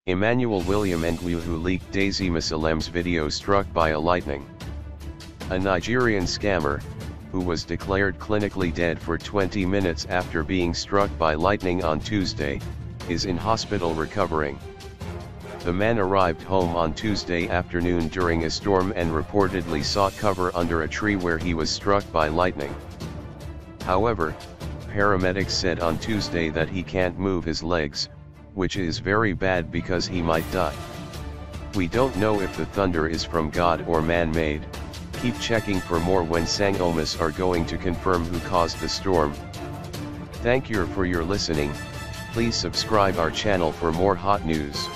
Emmanuel William Ngwu, who leaked Daisy Maseleme's video struck by a lightning. A Nigerian scammer, who was declared clinically dead for 20 minutes after being struck by lightning on Tuesday, is in hospital recovering. The man arrived home on Tuesday afternoon during a storm and reportedly sought cover under a tree where he was struck by lightning. However, paramedics said on Tuesday that he can't move his legs, which is very bad because he might die. We don't know if the thunder is from God or man-made. Keep checking for more when Sangomas are going to confirm who caused the storm. Thank you for your listening. Please subscribe our channel for more hot news.